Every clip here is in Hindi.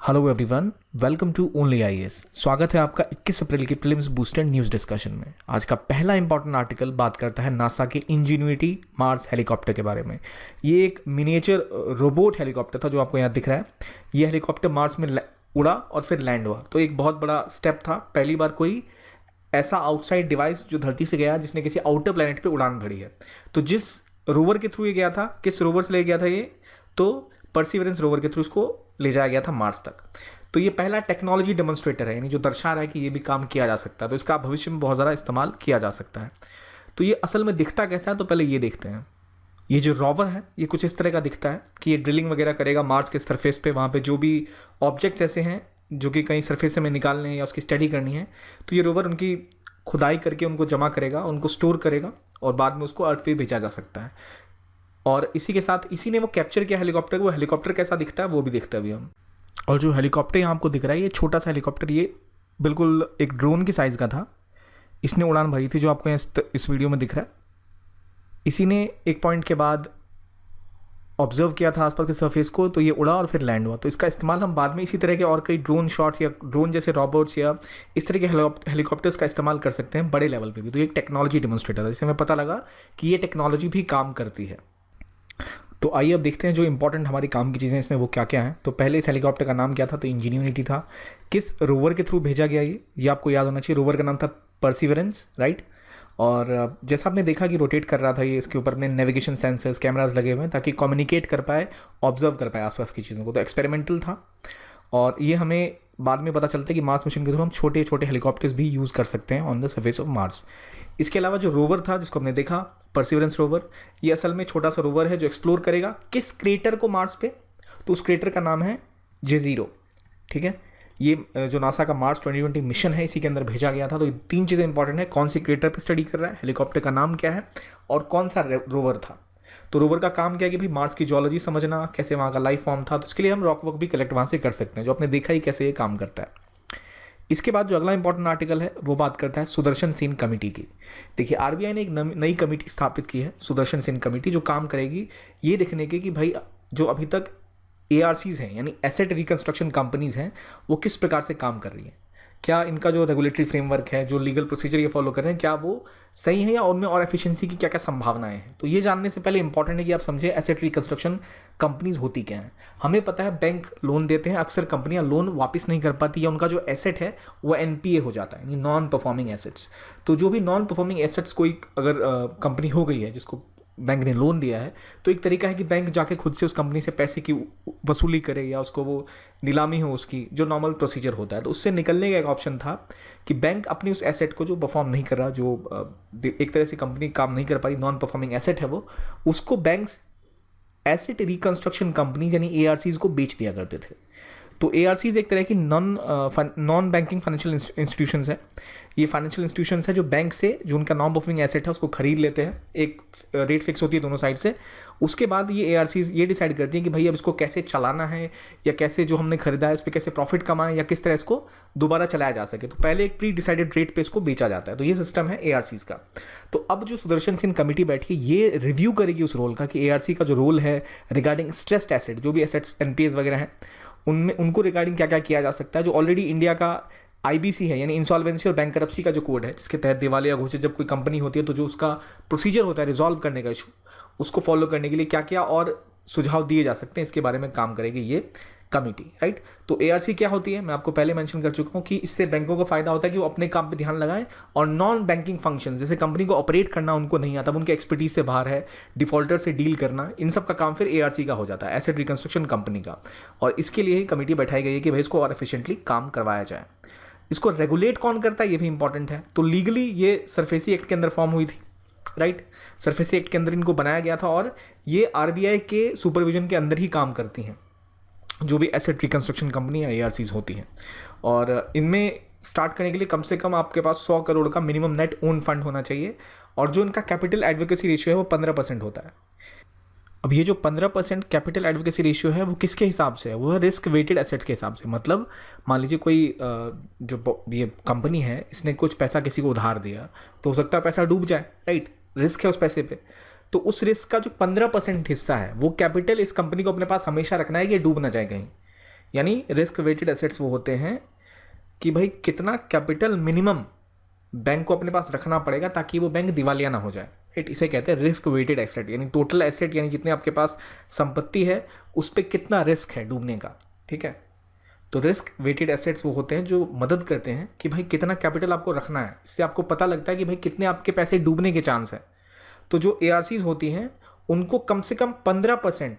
Hello everyone, welcome to only IAS. स्वागत है आपका 21 अप्रैल की प्रीलिम्स बूस्टर न्यूज़ डिस्कशन में। आज का पहला इंपॉर्टेंट आर्टिकल बात करता है नासा के इंजीन्यूटी मार्स हेलीकॉप्टर के बारे में। ये एक मिनिएचर रोबोट हेलीकॉप्टर था जो आपको यहाँ दिख रहा है। ये हेलीकॉप्टर मार्स में उड़ा और फिर लैंड हुआ, तो एक बहुत बड़ा स्टेप था। पहली बार कोई ऐसा आउटसाइड डिवाइस जो धरती से गया जिसने किसी आउटर प्लैनेट पे उड़ान भरी है। तो जिस रोवर के थ्रू ये गया था, किस रोवर से ले गया था ये, तो परसिवरेंस रोवर के थ्रू उसको ले जाया गया था मार्स तक। तो ये पहला टेक्नोलॉजी डेमोन्स्ट्रेटर है, यानी जो दर्शा रहा है कि ये भी काम किया जा सकता है, तो इसका भविष्य में बहुत ज़्यादा इस्तेमाल किया जा सकता है। तो ये असल में दिखता कैसा है, तो पहले ये देखते हैं। ये जो रोवर है ये कुछ इस तरह का दिखता है कि ये ड्रिलिंग वगैरह करेगा मार्स के सरफेस पे। वहाँ पे जो भी ऑब्जेक्ट्स ऐसे हैं जो कि कहीं सरफेस से में निकालने हैं या उसकी स्टडी करनी है, तो ये रोवर उनकी खुदाई करके उनको जमा करेगा, उनको स्टोर करेगा और बाद में उसको अर्थ पे भेजा जा सकता है। और इसी के साथ इसी ने वो कैप्चर किया हेलीकॉप्टर। वो हेलीकॉप्टर कैसा दिखता है वो भी देखते हैं अभी हम। और जो हेलीकॉप्टर यहाँ आपको दिख रहा है, ये छोटा सा हेलीकॉप्टर, ये बिल्कुल एक ड्रोन की साइज़ का था। इसने उड़ान भरी थी जो आपको इस वीडियो में दिख रहा है। इसी ने एक पॉइंट के बाद ऑब्जर्व किया था आसपास के सरफेस को, तो ये उड़ा और फिर लैंड हुआ। तो इसका इस्तेमाल हम बाद में इसी तरह के और कई ड्रोन शॉट्स या ड्रोन जैसे रोबोट्स या इस तरह के हेलीकॉप्टर्स का इस्तेमाल कर सकते हैं बड़े लेवल पे भी। तो ये एक टेक्नोलॉजी डेमोन्स्ट्रेटर है, जिससे हमें पता लगा कि ये टेक्नोलॉजी भी काम करती है। तो आइए अब देखते हैं जो इंपॉर्टेंट हमारी काम की चीज़ें इसमें वो क्या क्या हैं। तो पहले इस हेलीकॉप्टर का नाम क्या था, तो इंजीन्यूटी था। किस रोवर के थ्रू भेजा गया ये आपको याद होना चाहिए। रोवर का नाम था परसिवरेंस, राइट। और जैसा आपने देखा कि रोटेट कर रहा था ये, इसके ऊपर अपने नेविगेशन सेंसर्स कैमराज लगे हुए हैं ताकि कम्युनिकेट कर पाए, ऑब्जर्व कर पाए आसपास की चीज़ों को। तो एक्सपेरिमेंटल था और ये हमें बाद में पता चलता है कि मार्स मिशन के थ्रू हम छोटे छोटे हेलीकॉप्टर्स भी यूज़ कर सकते हैं on the surface of Mars. इसके अलावा जो रोवर था जिसको हमने देखा, परसिवरेंस रोवर, ये असल में छोटा सा रोवर है जो एक्सप्लोर करेगा किस क्रेटर को मार्स पे, तो उस क्रेटर का नाम है जेजीरो, ठीक है। ये जो नासा का मार्स 2020 मिशन है इसी के अंदर भेजा गया था। तो ये तीन चीज़ें इंपॉर्टेंट है, कौन सी क्रेटर पे स्टडी कर रहा है, हेलीकॉप्टर का नाम क्या है और कौन सा रोवर था। तो रोवर का काम क्या है कि भाई मार्स की जियोलॉजी समझना, कैसे वहाँ का लाइफ फॉर्म था। तो इसके लिए हम रॉक वर्क भी कलेक्ट वहाँ से कर सकते हैं, जो आपने देखा ही कैसे ये काम करता है। इसके बाद जो अगला इंपॉर्टेंट आर्टिकल है वो बात करता है सुदर्शन सेन कमेटी की। देखिए आरबीआई ने एक नई कमेटी स्थापित की है, सुदर्शन सेन कमेटी, जो काम करेगी ये देखने के कि भाई जो अभी तक एआरसीज हैं यानी एसेट रिकंस्ट्रक्शन कंपनीज हैं वो किस प्रकार से काम कर रही हैं। क्या इनका जो रेगुलेटरी फ्रेमवर्क है, जो लीगल प्रोसीजर ये फॉलो कर रहे हैं, क्या वो सही है या उनमें और एफिशिएंसी की क्या क्या संभावनाएं हैं। तो ये जानने से पहले इंपॉर्टेंट है कि आप समझे एसेट रिकंस्ट्रक्शन कंपनीज होती क्या हैं। हमें पता है बैंक लोन देते हैं, अक्सर कंपनियां लोन वापस नहीं कर पाती या उनका जो एसेट है वो एनपीए हो जाता है, यानी नॉन परफॉर्मिंग एसेट्स। तो जो भी नॉन परफॉर्मिंग एसेट्स कोई अगर कंपनी हो गई है जिसको बैंक ने लोन दिया है, तो एक तरीका है कि बैंक जाके खुद से उस कंपनी से पैसे की वसूली करे या उसको वो नीलामी हो उसकी, जो नॉर्मल प्रोसीजर होता है। तो उससे निकलने का एक ऑप्शन था कि बैंक अपनी उस एसेट को जो परफॉर्म नहीं कर रहा, जो एक तरह से कंपनी काम नहीं कर पाई, नॉन परफॉर्मिंग एसेट है वो, उसको बैंक्स एसेट रिकंस्ट्रक्शन कंपनीज यानी एआरसीज को बेच दिया करते थे। तो एआरसीज एक तरह की नॉन बैंकिंग फाइनेंशियल इंस्टीट्यूशंस है। ये फाइनेंशियल इंस्टीट्यूशंस है जो बैंक से जो उनका नॉन परफॉर्मिंग एसेट है उसको खरीद लेते हैं, एक रेट फिक्स होती है दोनों साइड से। उसके बाद ये एआरसीज ये डिसाइड करती हैं कि भाई अब इसको कैसे चलाना है या कैसे जो हमने खरीदा है इस पर कैसे प्रॉफिट कमाएं या किस तरह इसको दोबारा चलाया जा सके। तो पहले एक प्री डिसाइडेड रेट पे इसको बेचा जाता है। तो ये सिस्टम है एआरसीज का। तो अब जो सुदर्शन सेन कमेटी बैठी है ये रिव्यू करेगी उस रोल का कि एआरसी का जो रोल है रिगार्डिंग स्ट्रेस्ड एसेट, जो भी एसेट्स एनपीएस वगैरह हैं उनमें उनको रिगार्डिंग क्या क्या किया जा सकता है। जो ऑलरेडी इंडिया का आईबीसी है यानी इंसॉल्वेंसी और बैंकरप्सी का जो कोड है, जिसके तहत दिवालिया घोषित जब कोई कंपनी होती है तो जो उसका प्रोसीजर होता है रिजॉल्व करने का इशू, उसको फॉलो करने के लिए क्या क्या और सुझाव दिए जा सकते हैं, इसके बारे में काम करेगी ये कमिटी, राइट। तो एआरसी क्या होती है मैं आपको पहले मेंशन कर चुका हूँ कि इससे बैंकों को फायदा होता है कि वो अपने काम पे ध्यान लगाएं और नॉन बैंकिंग फंक्शन जैसे कंपनी को ऑपरेट करना उनको नहीं आता, उनके एक्सपर्टीज से बाहर है, डिफॉल्टर से डील करना, इन सब का काम फिर एआरसी का हो जाता है, एसेट रिकंस्ट्रक्शन कंपनी का। और इसके लिए ही कमेटी बैठाई गई है कि भाई इसको और एफिशिएंटली काम करवाया जाए। इसको रेगुलेट कौन करता है ये भी इंपॉर्टेंट है। तो लीगली ये सरफेसी एक्ट के अंदर फॉर्म हुई थी, राइट। सरफेसी एक्ट के अंदर इनको बनाया गया था और ये आरबीआई के सुपरविजन के अंदर ही काम करती हैं जो भी एसेट रिकंस्ट्रक्शन कंपनी या एआरसीज होती हैं। और इनमें स्टार्ट करने के लिए कम से कम आपके पास 100 करोड़ का मिनिमम नेट ओन फंड होना चाहिए और जो इनका कैपिटल एडवोकेसी रेशियो है वो 15% होता है। अब ये जो 15% कैपिटल एडवोकेसी रेशियो है वो किसके हिसाब से है, वो है रिस्क वेटेड एसेट्स के हिसाब से। मतलब मान लीजिए कोई जो ये कंपनी है इसने कुछ पैसा किसी को उधार दिया, तो हो सकता है पैसा डूब जाए, राइट, रिस्क है उस पैसे पे। तो उस रिस्क का जो 15% हिस्सा है वो कैपिटल इस कंपनी को अपने पास हमेशा रखना है कि ये डूब ना जाए कहीं। यानी रिस्क वेटेड एसेट्स वो होते हैं कि भाई कितना कैपिटल मिनिमम बैंक को अपने पास रखना पड़ेगा ताकि वो बैंक दिवालिया ना हो जाए, राइट। इसे कहते हैं रिस्क वेटेड एसेट, यानी टोटल एसेट यानी जितने आपके पास संपत्ति है उस पर कितना रिस्क है डूबने का, ठीक है। तो रिस्क वेटेड एसेट्स वो होते हैं जो मदद करते हैं कि भाई कितना कैपिटल आपको रखना है, इससे आपको पता लगता है कि भाई कितने आपके पैसे डूबने के चांस है। तो जो ARCs होती हैं उनको कम से कम 15%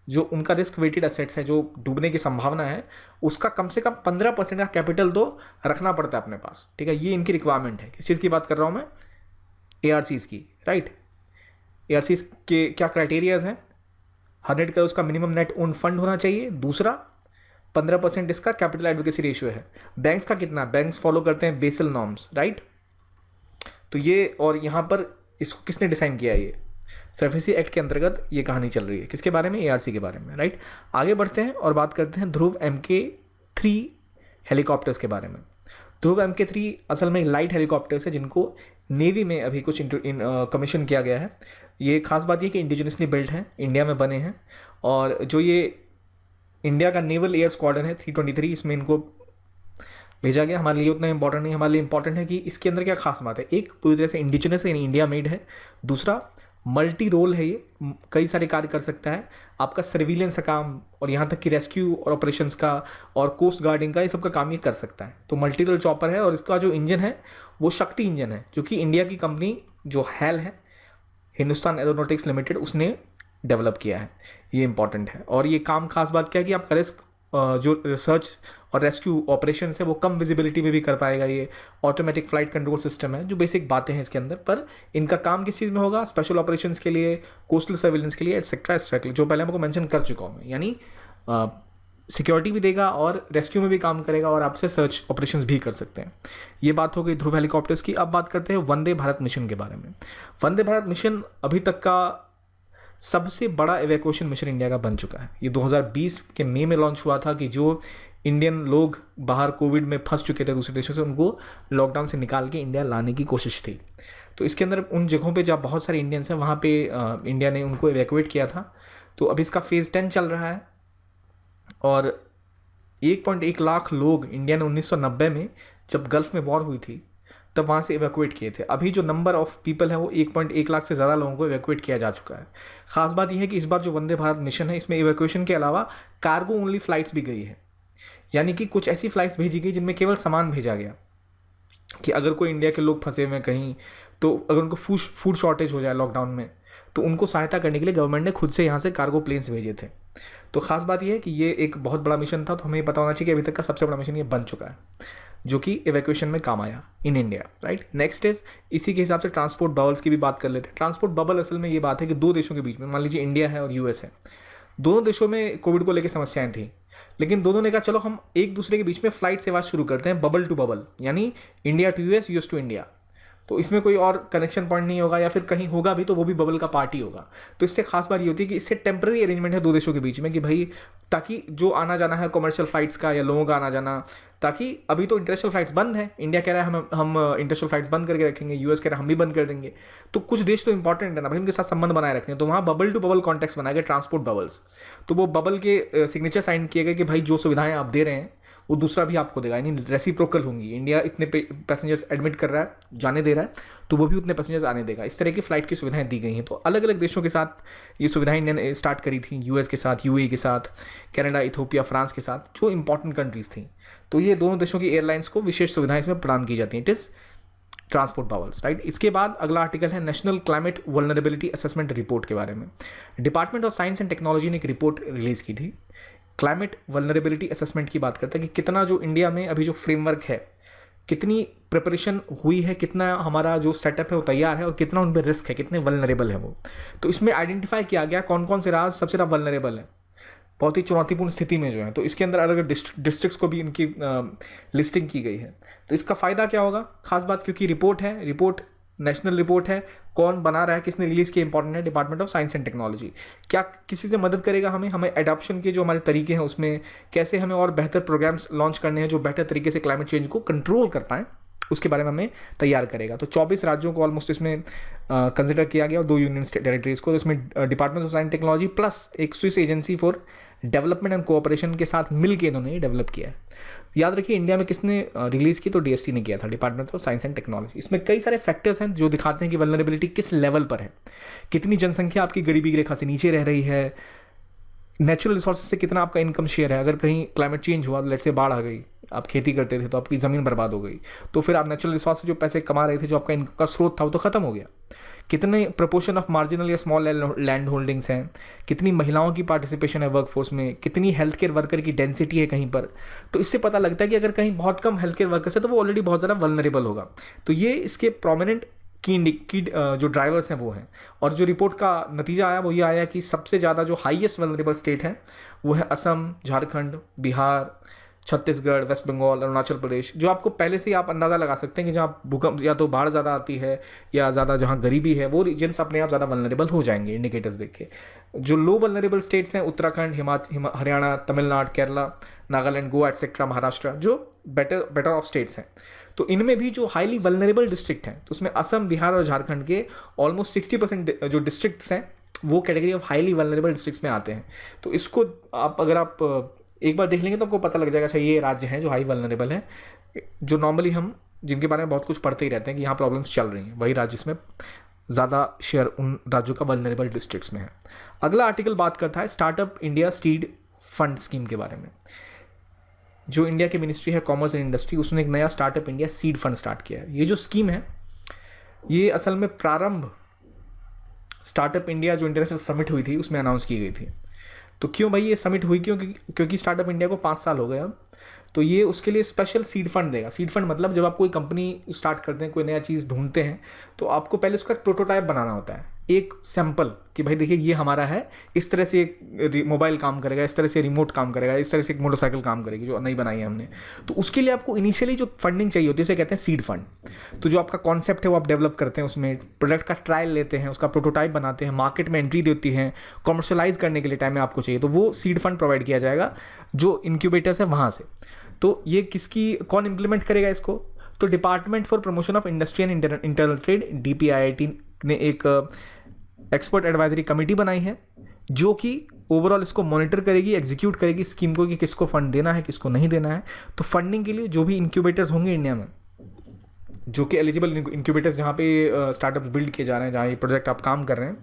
जो उनका रिस्क वेटेड एसेट्स है, जो डूबने की संभावना है, उसका कम से कम 15% का कैपिटल तो रखना पड़ता है अपने पास, ठीक है। ये इनकी रिक्वायरमेंट है। किस चीज़ की बात कर रहा हूँ मैं? ARCs की, राइट। ARCs के क्या क्राइटेरियाज हैं? 100 करोड़ उसका मिनिमम नेट ओन फंड होना चाहिए। दूसरा, 15% इसका कैपिटल एडवोकेसी रेशियो है। बैंक्स का कितना? बैंक्स फॉलो करते हैं बेसल नॉर्म्स, राइट। तो ये, और यहाँ पर इसको किसने डिसाइन किया है? ये सरफेसी एक्ट के अंतर्गत ये कहानी चल रही है। किसके बारे में? ARC के बारे में, राइट। आगे बढ़ते हैं और बात करते हैं ध्रुव MK3 हेलीकॉप्टर्स के बारे में। ध्रुव MK3 असल में लाइट हेलीकॉप्टर्स है जिनको नेवी में अभी कुछ कमीशन किया गया है। ये खास बात ये कि इंडिजिनसली बिल्ट हैं, इंडिया में बने हैं, और जो ये इंडिया का नेवल एयर स्क्वाड्रन है 323, इसमें इनको भेजा गया। हमारे लिए उतना इंपॉर्टेंट नहीं, हमारे लिए इंपॉर्टेंट है कि इसके अंदर क्या खास बात है। एक, पूरी तरह से इंडिजिनस है, यानी इंडिया मेड है। दूसरा, मल्टी रोल है, ये कई सारे कार्य कर सकता है। आपका सर्विलेंस का काम और यहाँ तक कि रेस्क्यू और ऑपरेशंस का और कोस्ट गार्डिंग का, ये सब का काम ये कर सकता है। तो मल्टी रोल चॉपर है, और इसका जो इंजन है वो शक्ति इंजन है, जो कि इंडिया की कंपनी जो HAL है, हिंदुस्तान एरोनॉटिक्स लिमिटेड, उसने डेवलप किया है। ये इंपॉर्टेंट है। और ये काम खास बात क्या है कि आपका रिस्क जो रिसर्च और रेस्क्यू ऑपरेशंस है वो कम विजिबिलिटी में भी कर पाएगा। ये ऑटोमेटिक फ्लाइट कंट्रोल सिस्टम है, जो बेसिक बातें हैं इसके अंदर। पर इनका काम किस चीज़ में होगा? स्पेशल ऑपरेशंस के लिए, कोस्टल सर्विलेंस के लिए, एटसेट्रा एटसेट्रा, जो पहले आपको मेंशन कर चुका हूँ मैं। यानी सिक्योरिटी भी देगा और रेस्क्यू में भी काम करेगा, और आपसे सर्च ऑपरेशंस भी कर सकते हैं। ये बात हो गई ध्रुव हेलीकॉप्टर्स की। अब बात करते हैं वंदे भारत मिशन के बारे में। वंदे भारत मिशन अभी तक का सबसे बड़ा एवैक्यूएशन मिशन इंडिया का बन चुका है। ये 2020 के मई में लॉन्च हुआ था कि जो इंडियन लोग बाहर कोविड में फंस चुके थे दूसरे देशों से, उनको लॉकडाउन से निकाल के इंडिया लाने की कोशिश थी। तो इसके अंदर उन जगहों पे जहाँ बहुत सारे इंडियंस हैं वहाँ पे इंडिया ने उनको एवैक्यूएट किया था। तो अभी इसका फेज़ 10 चल रहा है, और 1.1 लाख लोग इंडिया ने 1990 में जब गल्फ में वॉर हुई थी तब वहाँ से एवैक्यूएट किए थे। अभी जो नंबर ऑफ पीपल है वो 1.1 लाख से ज़्यादा लोगों को एवैक्यूएट किया जा चुका है। खास बात यह है कि इस बार जो वंदे भारत मिशन है, इसमें एवैक्यूएशन के अलावा कार्गो ओनली फ्लाइट्स भी गई है। यानी कि कुछ ऐसी फ्लाइट्स भेजी गई जिनमें केवल सामान भेजा गया, कि अगर कोई इंडिया के लोग फंसे हुए हैं कहीं, तो अगर उनको फूड शॉर्टेज हो जाए लॉकडाउन में, तो उनको सहायता करने के लिए गवर्नमेंट ने खुद से यहाँ से कार्गो प्लेन्स भेजे थे। तो खास बात यह है कि ये एक बहुत बड़ा मिशन था। तो हमें पता होना चाहिए कि अभी तक का सबसे बड़ा मिशन ये बन चुका है, जो कि एवैक्यूएशन में काम आया in India, right. Next is, इसी के हिसाब से ट्रांसपोर्ट बबल्स की भी बात कर लेते हैं। ट्रांसपोर्ट बबल असल में ये बात है कि दो देशों के बीच में, मान लीजिए इंडिया है और US है, दोनों देशों में कोविड को लेकर समस्याएं थी, लेकिन दोनों ने कहा चलो हम एक दूसरे के बीच में फ्लाइट सेवा शुरू करते हैं, बबल टू बबल, यानी India to US, US to India. तो इसमें कोई और कनेक्शन पॉइंट नहीं होगा, या फिर कहीं होगा भी तो वो भी बबल का पार्ट ही होगा। तो इससे खास बात ये होती है कि इससे टेम्पररी अरेंजमेंट है दो देशों के बीच में, कि भाई ताकि जो आना जाना है कमर्शियल फ्लाइट्स का या लोगों का आना जाना, ताकि अभी तो इंटरनेशनल फ्लाइट्स बंद है, इंडिया कह रहा है हम इंटरनेशनल फ्लाइट्स बंद करके रखेंगे, US कह रहा है हम भी बंद कर देंगे। तो कुछ देश तो इंपॉर्टेंट है ना भाई, उनके साथ संबंध बनाए रखने, तो वहाँ बबल टू बबल कॉन्टेक्ट बनाए गए, ट्रांसपोर्ट बबल्स। तो वो बबल के सिग्नेचर साइन किए गए कि भाई जो सुविधाएं आप दे रहे हैं वो दूसरा भी आपको देगा, यानी रेसिप्रोकल होंगी। इंडिया इतने पैसेंजर्स एडमिट कर रहा है, जाने दे रहा है, तो वो भी उतने पैसेंजर्स आने देगा। इस तरह की फ्लाइट की सुविधाएं दी गई हैं। तो अलग अलग देशों के साथ ये सुविधाएं इंडिया ने स्टार्ट करी थी, US के साथ, UAE के साथ, कनाडा, इथोपिया, फ्रांस के साथ, जो इंपॉर्टेंट कंट्रीज थी। तो ये दोनों देशों की एयरलाइंस को विशेष सुविधाएं इसमें प्रदान की जाती हैं। It is transport bubbles, right. इसके बाद अगला आर्टिकल है national climate vulnerability assessment report के बारे में। Department of science and technology ने एक रिपोर्ट रिलीज़ की थी, क्लाइमेट वल्नरेबिलिटी असेसमेंट की बात करता है कि कितना जो इंडिया में अभी जो फ्रेमवर्क है, कितनी प्रिपरेशन हुई है, कितना हमारा जो सेटअप है वो तैयार है, और कितना उन पर रिस्क है, कितने वल्नरेबल है वो। तो इसमें आइडेंटिफाई किया गया कौन कौन से राज्य सबसे ज़्यादा वल्नरेबल है, बहुत ही चुनौतीपूर्ण स्थिति में जो है। तो इसके अंदर अलग अलग डिस्ट्रिक्ट्स को भी इनकी लिस्टिंग की गई है। तो इसका फ़ायदा क्या होगा? खास बात, क्योंकि रिपोर्ट है, रिपोर्ट नेशनल रिपोर्ट है, कौन बना रहा है, किसने रिलीज़ किया, इंपॉर्टेंट है, department of science and technology. क्या किसी से मदद करेगा हमें एडॉप्शन के जो हमारे तरीके हैं उसमें, कैसे हमें और बेहतर प्रोग्राम्स लॉन्च करने हैं जो बेहतर तरीके से क्लाइमेट चेंज को कंट्रोल कर पाएँ, उसके बारे में हमें तैयार करेगा। तो 24 राज्यों को ऑलमोस्ट इसमें कंसिडर किया गया, और 2 यूनियन टेरिटरीज़ को। तो इसमें department of science technology plus एक Swiss agency for development and cooperation के साथ मिल के इन्होंने ये डेवलप किया है। याद रखिए इंडिया में किसने रिलीज़ की, तो डीएसटी ने किया था, department of science and technology. इसमें कई सारे फैक्टर्स हैं जो दिखाते हैं कि वल्नरेबिलिटी किस लेवल पर है, कितनी जनसंख्या आपकी गरीबी की रेखा से नीचे रह रही है, नेचुरल रिसोर्सेज से कितना आपका इनकम शेयर है। अगर कहीं क्लाइमेट चेंज हुआ, लेट से बाढ़ आ गई, आप खेती करते थे तो आपकी ज़मीन बर्बाद हो गई, तो फिर आप नेचुरल रिसोर्स से जो पैसे कमा रहे थे, जो आपका इनकम का स्रोत था, वो तो खत्म हो गया। कितने प्रपोर्शन ऑफ मार्जिनल या स्मॉल लैंड होल्डिंग्स हैं, कितनी महिलाओं की पार्टिसिपेशन है वर्कफोर्स में, कितनी हेल्थ केयर वर्कर की डेंसिटी है कहीं पर। तो इससे पता लगता है कि अगर कहीं बहुत कम हेल्थ केयर वर्कर्स है तो वो ऑलरेडी बहुत ज़्यादा वल्नरेबल होगा। तो ये इसके प्रोमिनेंट की जो ड्राइवर्स हैं वो हैं। और जो रिपोर्ट का नतीजा आया वो ये आया कि सबसे ज़्यादा जो हाईएस्ट वल्नरेबल स्टेट है वो है असम, झारखंड, बिहार, छत्तीसगढ़, वेस्ट बंगाल, अरुणाचल प्रदेश। जो आपको पहले से ही आप अंदाज़ा लगा सकते हैं कि जहाँ भूकंप या तो बाढ़ ज़्यादा आती है या ज़्यादा जहाँ गरीबी है, वो रीजन्स अपने आप ज़्यादा वल्नरेबल हो जाएंगे इंडिकेटर्स देख के। जो लो वल्नरेबल स्टेट्स हैं उत्तराखंड, हरियाणा, तमिलनाडु, केरला, नागालैंड, गोवा एटसेट्रा, महाराष्ट्र, जो बेटर ऑफ स्टेट्स हैं। तो इनमें भी जो हाईली वल्नरेबल डिस्ट्रिक्ट हैं, तो उसमें असम, बिहार और झारखंड के ऑलमोस्ट 60% जो डिस्ट्रिक्ट्स हैं वो category of highly vulnerable districts में आते हैं। तो इसको अगर आप एक बार देख लेंगे तो आपको पता लग जाएगा, अच्छा ये राज्य हैं जो हाई वल्नरेबल हैं, जो नॉर्मली हम जिनके बारे में बहुत कुछ पढ़ते ही रहते हैं कि यहाँ प्रॉब्लम्स चल रही हैं, वही राज्य इसमें ज़्यादा शेयर उन राज्यों का वल्नरेबल डिस्ट्रिक्ट्स में है। अगला आर्टिकल बात करता है startup India seed fund scheme के बारे में। जो इंडिया की मिनिस्ट्री है कॉमर्स एंड इंडस्ट्री, उसने एक नया startup India seed fund start किया है। ये जो स्कीम है ये असल में प्रारंभ स्टार्टअप इंडिया जो इंटरनेशनल समिट हुई थी उसमें अनाउंस की गई थी। तो क्यों भाई ये समिट हुई, क्योंकि स्टार्टअप इंडिया को 5 साल हो गए अब, तो ये उसके लिए स्पेशल सीड फंड देगा। सीड फंड मतलब जब आप कोई कंपनी स्टार्ट करते हैं, कोई नया चीज़ ढूंढते हैं, तो आपको पहले उसका प्रोटोटाइप बनाना होता है, एक सैंपल कि भाई देखिए ये हमारा है, इस तरह से एक मोबाइल काम करेगा, इस तरह से रिमोट काम करेगा, इस तरह से एक मोटरसाइकिल काम करेगी जो नई बनाई है हमने। तो उसके लिए आपको इनिशियली जो फंडिंग चाहिए होती है उसे कहते हैं सीड फंड। तो जो आपका कॉन्सेप्ट है वो आप डेवलप करते हैं, उसमें प्रोडक्ट का ट्रायल लेते हैं, उसका प्रोटोटाइप बनाते हैं, मार्केट में एंट्री देती है, कॉमर्शलाइज करने के लिए टाइम में आपको चाहिए, तो वो सीड फंड प्रोवाइड किया जाएगा जो इनक्यूबेटर्स है वहाँ से। तो ये कौन इम्प्लीमेंट करेगा इसको, तो department for promotion of industry and internal trade DPIIT ने एक एक्सपर्ट एडवाइजरी कमेटी बनाई है जो कि ओवरऑल इसको मॉनिटर करेगी, एग्जीक्यूट करेगी स्कीम को कि किसको फंड देना है, किसको नहीं देना है। तो फंडिंग के लिए जो भी इंक्यूबेटर्स होंगे इंडिया में, जो कि एलिजिबल इंक्यूबेटर्स जहाँ पे स्टार्टअप्स बिल्ड किए जा रहे हैं, जहाँ ये प्रोजेक्ट आप काम कर रहे हैं,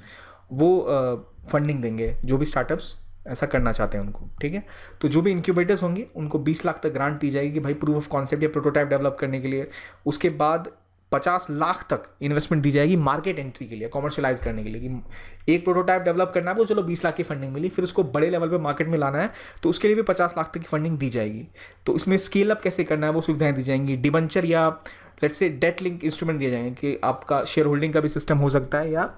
वो फंडिंग देंगे जो भी स्टार्टअप्स ऐसा करना चाहते हैं उनको, ठीक है। तो जो भी इंक्यूबेटर्स होंगे उनको 20 लाख तक ग्रांट दी जाएगी कि भाई प्रूफ ऑफ कॉन्सेप्ट या प्रोटोटाइप डेवलप करने के लिए। उसके बाद 50 लाख तक इन्वेस्टमेंट दी जाएगी मार्केट एंट्री के लिए, कॉमर्शलाइज करने के लिए, कि एक प्रोटोटाइप डेवलप करना है वो चलो 20 लाख की फंडिंग मिली, फिर उसको बड़े लेवल पे मार्केट में लाना है तो उसके लिए भी 50 लाख तक की फंडिंग दी जाएगी। तो इसमें स्केल अप कैसे करना है वो सुविधाएं दी जाएंगी। डिबेंचर या let's say date link instrument दिए जाएंगे कि आपका शेयर होल्डिंग का भी सिस्टम हो सकता है, या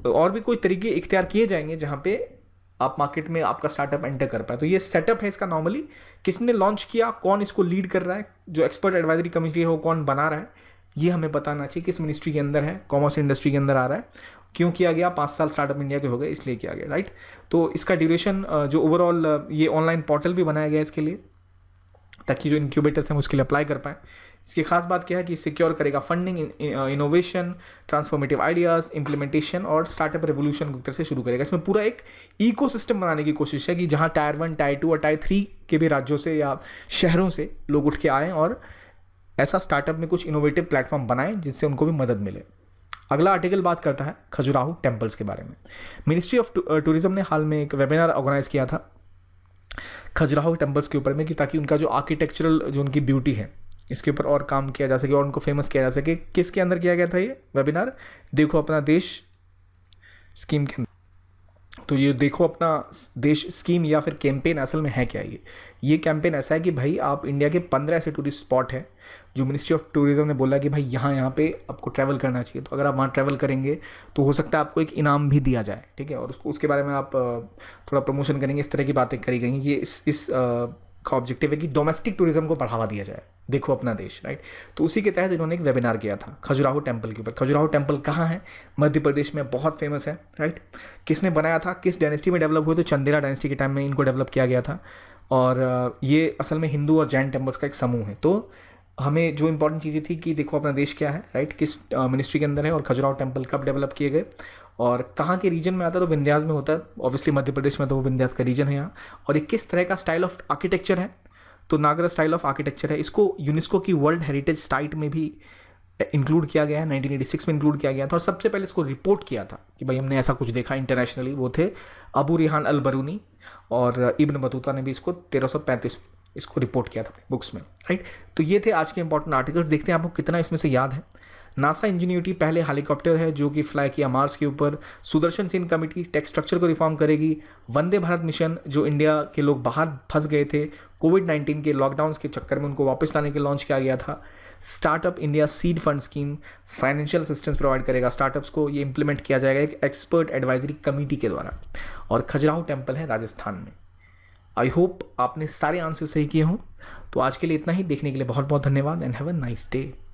और भी कोई तरीके इख्तियार किए जाएंगे जहाँ पे आप मार्केट में आपका स्टार्टअप एंटर कर पाए। तो ये सेटअप है इसका। नॉर्मली किसने लॉन्च किया, कौन इसको लीड कर रहा है, जो एक्सपर्ट एडवाइजरी कमेटी है वो कौन बना रहा है, ये हमें बताना चाहिए। किस मिनिस्ट्री के अंदर है, कॉमर्स इंडस्ट्री के अंदर आ रहा है, क्यों किया गया, 5 साल स्टार्टअप इंडिया के हो गए इसलिए किया गया, राइट। तो इसका ड्यूरेशन जो ओवरऑल ये ऑनलाइन पोर्टल भी बनाया गया इसके लिए ताकि जो इंक्यूबेटर्स हैं उसके लिए अप्लाई कर पाएँ। इसकी खास बात क्या है कि सिक्योर करेगा funding, innovation, transformative ideas, implementation और स्टार्टअप रेवोल्यूशन को तरह से शुरू करेगा। इसमें पूरा एक इकोसिस्टम बनाने की कोशिश है कि जहां टायर 1, टायर 2 और टायर 3 के भी राज्यों से या शहरों से लोग उठ के आएँ और ऐसा स्टार्टअप में कुछ इनोवेटिव प्लेटफॉर्म बनाएं जिससे उनको भी मदद मिले। अगला आर्टिकल बात करता है खजुराहो टेम्पल्स के बारे में। मिनिस्ट्री ऑफ टूरिज्म ने हाल में एक वेबिनार ऑर्गेनाइज किया था खजुराहो टेम्पल्स के ऊपर में, कि ताकि उनका जो आर्किटेक्चरल जो उनकी ब्यूटी है इसके ऊपर और काम किया जा सके और उनको फेमस किया जा सके। किसके अंदर किया गया था ये वेबिनार, देखो अपना देश स्कीम के अंदर। तो ये देखो अपना देश स्कीम या फिर कैंपेन असल में है क्या, ये कैंपेन ऐसा है कि भाई आप इंडिया के 15 ऐसे टूरिस्ट स्पॉट है जो मिनिस्ट्री ऑफ टूरिज्म ने बोला कि भाई यहाँ पे आपको ट्रैवल करना चाहिए। तो अगर आप वहाँ ट्रैवल करेंगे तो हो सकता है आपको एक इनाम भी दिया जाए, ठीक है, और उसके बारे में आप थोड़ा प्रमोशन करेंगे। इस तरह की बातें करी गई। ये इस का ऑब्जेक्टिव है कि डोमेस्टिक टूरिज्म को बढ़ावा दिया जाए, देखो अपना देश, राइट। तो उसी के तहत इन्होंने एक वेबिनार किया था खजुराहो टेम्पल के ऊपर। खजुराहो टेम्पल कहाँ है, मध्य प्रदेश में, बहुत फेमस है, राइट। किसने बनाया था, किस डायनेस्टी में डेवलप हुए, तो चंदेला डायनेस्टी के टाइम में इनको डेवलप किया गया था। और ये असल में हिंदू और जैन टेम्पल्स का एक समूह है। तो हमें जो इंपॉर्टेंट चीज़ें थी कि देखो अपना देश क्या है, राइट, किस मिनिस्ट्री के अंदर है और खजुराहो टेम्पल कब डेवलप किए गए और कहाँ के रीजन में आता है, तो विंध्यास में होता है, ऑब्वियसली मध्य प्रदेश में, तो वो विंध्यास का रीजन है यहाँ। और ये किस तरह का स्टाइल ऑफ आर्किटेक्चर है, तो नागरा स्टाइल ऑफ आर्किटेक्चर है। इसको यूनेस्को की वर्ल्ड हेरिटेज साइट में भी इंक्लूड किया गया है, 1986 में इंक्लूड किया गया था। और सबसे पहले इसको रिपोर्ट किया था कि भाई हमने ऐसा कुछ देखा इंटरनेशनली, वो थे अबू रिहान अल बरूनी, और इब्न बतूता ने भी इसको 1335 इसको रिपोर्ट किया था बुक्स में, राइट। तो ये थे आज के इंपॉर्टेंट आर्टिकल्स। देखते हैं आपको कितना इसमें से याद है। नासा इंजीन्यूटी पहले हेलीकॉप्टर है जो कि फ्लाई किया मार्स के ऊपर। Sudarshan Sen committee tech structure को रिफॉर्म करेगी। वंदे भारत मिशन, जो इंडिया के लोग बाहर फंस गए थे कोविड-19 के लॉकडाउन के चक्कर में, उनको वापस लाने के लॉन्च किया गया था। Startup India seed fund scheme financial assistance provide करेगा स्टार्टअप्स को, ये इंप्लीमेंट किया जाएगा एक एक्सपर्ट एडवाइजरी कमेटी के द्वारा। और खजुराहो टेम्पल है राजस्थान में। आई होप आपने सारे आंसर सही किए हों। तो आज के लिए इतना ही। देखने के लिए बहुत बहुत धन्यवाद and have a nice day.